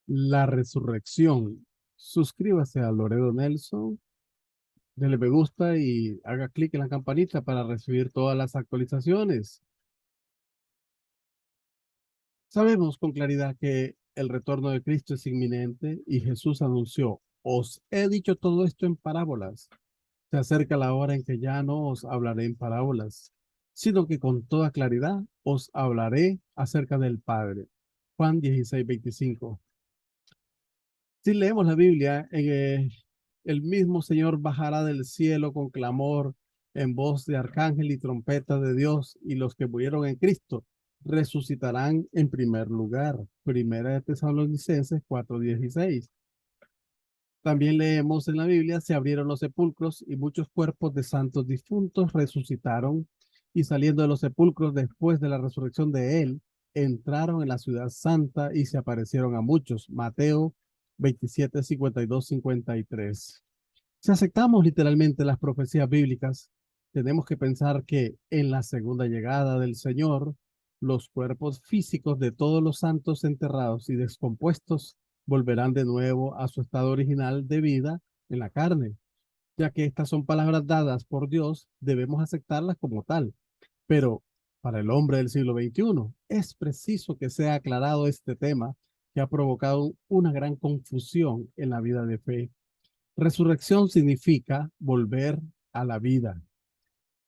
La resurrección. Suscríbase a Loredo Nelson, dele me gusta y haga clic en la campanita para recibir todas las actualizaciones. Sabemos con claridad que el retorno de Cristo es inminente y Jesús anunció, os he dicho todo esto en parábolas. Se acerca la hora en que ya no os hablaré en parábolas, sino que con toda claridad os hablaré acerca del Padre. Juan 16:25. Si leemos la Biblia, el mismo Señor bajará del cielo con clamor, en voz de arcángel y trompeta de Dios, y los que murieron en Cristo resucitarán en primer lugar. Primera de Tesalonicenses 4:16. También leemos en la Biblia, se abrieron los sepulcros y muchos cuerpos de santos difuntos resucitaron y saliendo de los sepulcros después de la resurrección de él, entraron en la ciudad santa y se aparecieron a muchos. Mateo 27, 52, 53. Si aceptamos literalmente las profecías bíblicas, tenemos que pensar que en la segunda llegada del Señor, los cuerpos físicos de todos los santos enterrados y descompuestos volverán de nuevo a su estado original de vida en la carne. Ya que estas son palabras dadas por Dios, debemos aceptarlas como tal. Pero para el hombre del siglo XXI es preciso que sea aclarado este tema que ha provocado una gran confusión en la vida de fe. Resurrección significa volver a la vida.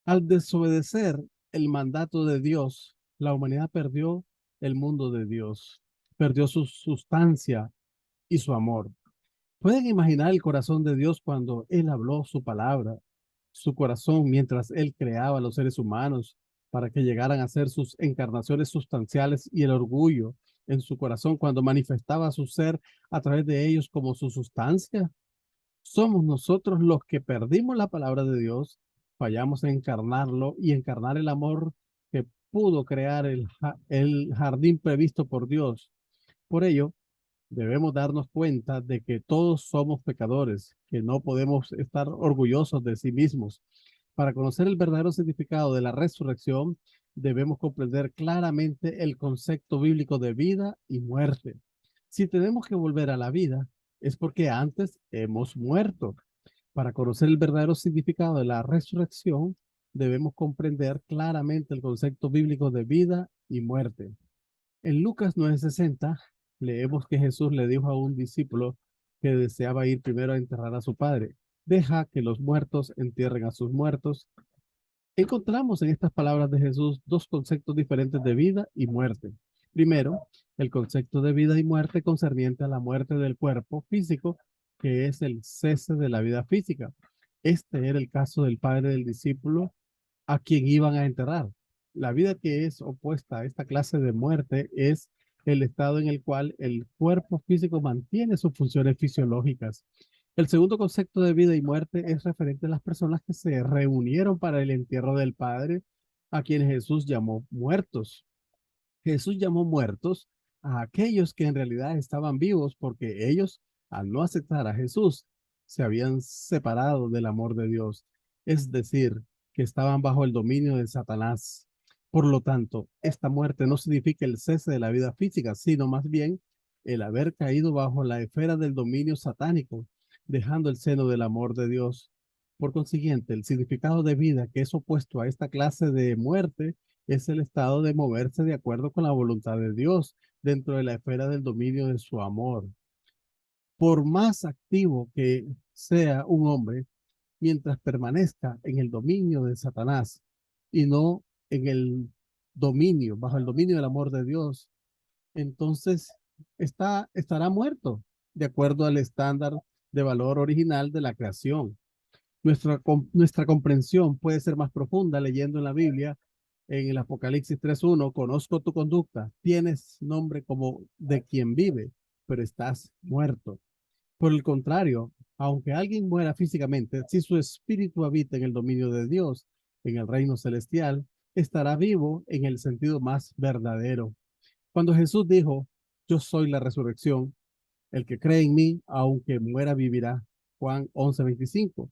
Al desobedecer el mandato de Dios, la humanidad perdió el mundo de Dios, perdió su sustancia y su amor. ¿Pueden imaginar el corazón de Dios cuando Él habló su palabra, su corazón mientras Él creaba a los seres humanos para que llegaran a ser sus encarnaciones sustanciales y el orgullo en su corazón cuando manifestaba su ser a través de ellos como su sustancia? Somos nosotros los que perdimos la palabra de Dios, fallamos en encarnarlo y encarnar el amor que pudo crear el jardín previsto por Dios. Por ello, debemos darnos cuenta de que todos somos pecadores, que no podemos estar orgullosos de sí mismos. Para conocer el verdadero significado de la resurrección, debemos comprender claramente el concepto bíblico de vida y muerte. Si tenemos que volver a la vida, es porque antes hemos muerto. Para conocer el verdadero significado de la resurrección, debemos comprender claramente el concepto bíblico de vida y muerte. En Lucas 9:60 leemos que Jesús le dijo a un discípulo que deseaba ir primero a enterrar a su padre. Deja que los muertos entierren a sus muertos. Encontramos en estas palabras de Jesús dos conceptos diferentes de vida y muerte. Primero, el concepto de vida y muerte concerniente a la muerte del cuerpo físico, que es el cese de la vida física. Este era el caso del padre del discípulo a quien iban a enterrar. La vida que es opuesta a esta clase de muerte es el estado en el cual el cuerpo físico mantiene sus funciones fisiológicas. El segundo concepto de vida y muerte es referente a las personas que se reunieron para el entierro del Padre, a quienes Jesús llamó muertos. Jesús llamó muertos a aquellos que en realidad estaban vivos porque ellos, al no aceptar a Jesús, se habían separado del amor de Dios, es decir, que estaban bajo el dominio de Satanás. Por lo tanto, esta muerte no significa el cese de la vida física, sino más bien el haber caído bajo la esfera del dominio satánico, dejando el seno del amor de Dios. Por consiguiente, el significado de vida que es opuesto a esta clase de muerte es el estado de moverse de acuerdo con la voluntad de Dios dentro de la esfera del dominio de su amor. Por más activo que sea un hombre, mientras permanezca en el dominio de Satanás y no en el dominio, bajo el dominio del amor de Dios, entonces estará muerto de acuerdo al estándar de valor original de la creación. Nuestra comprensión puede ser más profunda leyendo en la Biblia, en el Apocalipsis 3:1, conozco tu conducta, tienes nombre como de quien vive, pero estás muerto. Por el contrario, aunque alguien muera físicamente, si su espíritu habita en el dominio de Dios, en el reino celestial, estará vivo en el sentido más verdadero. Cuando Jesús dijo, yo soy la resurrección, el que cree en mí, aunque muera, vivirá. Juan 11:25.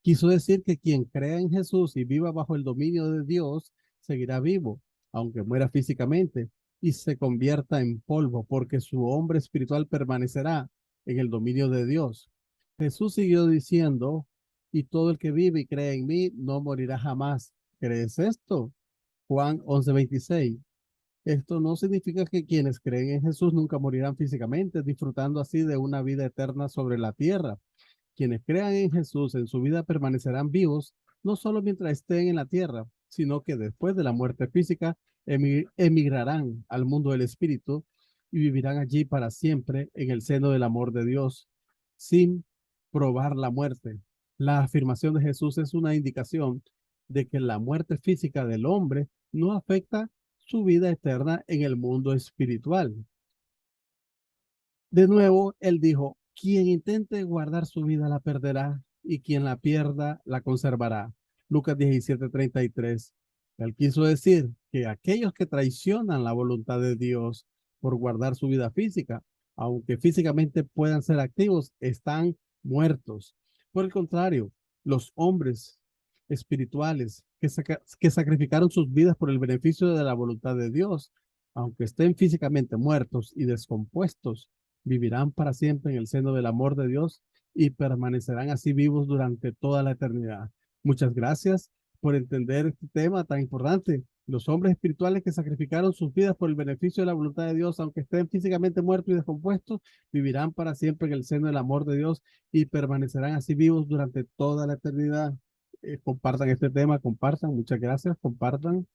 Quiso decir que quien crea en Jesús y viva bajo el dominio de Dios seguirá vivo, aunque muera físicamente, y se convierta en polvo, porque su hombre espiritual permanecerá en el dominio de Dios. Jesús siguió diciendo, y todo el que vive y cree en mí no morirá jamás. ¿Crees esto? Juan 11:26. Esto no significa que quienes creen en Jesús nunca morirán físicamente, disfrutando así de una vida eterna sobre la tierra. Quienes crean en Jesús en su vida permanecerán vivos, no solo mientras estén en la tierra, sino que después de la muerte física emigrarán al mundo del espíritu y vivirán allí para siempre en el seno del amor de Dios, sin probar la muerte. La afirmación de Jesús es una indicación de que la muerte física del hombre no afecta su vida eterna en el mundo espiritual. De nuevo, él dijo, quien intente guardar su vida la perderá y quien la pierda la conservará. Lucas 17:33. Él quiso decir que aquellos que traicionan la voluntad de Dios por guardar su vida física, aunque físicamente puedan ser activos, están muertos. Por el contrario, los hombres espirituales que sacrificaron sus vidas por el beneficio de la voluntad de Dios, aunque estén físicamente muertos y descompuestos, vivirán para siempre en el seno del amor de Dios y permanecerán así vivos durante toda la eternidad. Muchas gracias por entender este tema tan importante. Los hombres espirituales que sacrificaron sus vidas por el beneficio de la voluntad de Dios, aunque estén físicamente muertos y descompuestos, vivirán para siempre en el seno del amor de Dios y permanecerán así vivos durante toda la eternidad. Compartan este tema, compartan. Muchas gracias, compartan.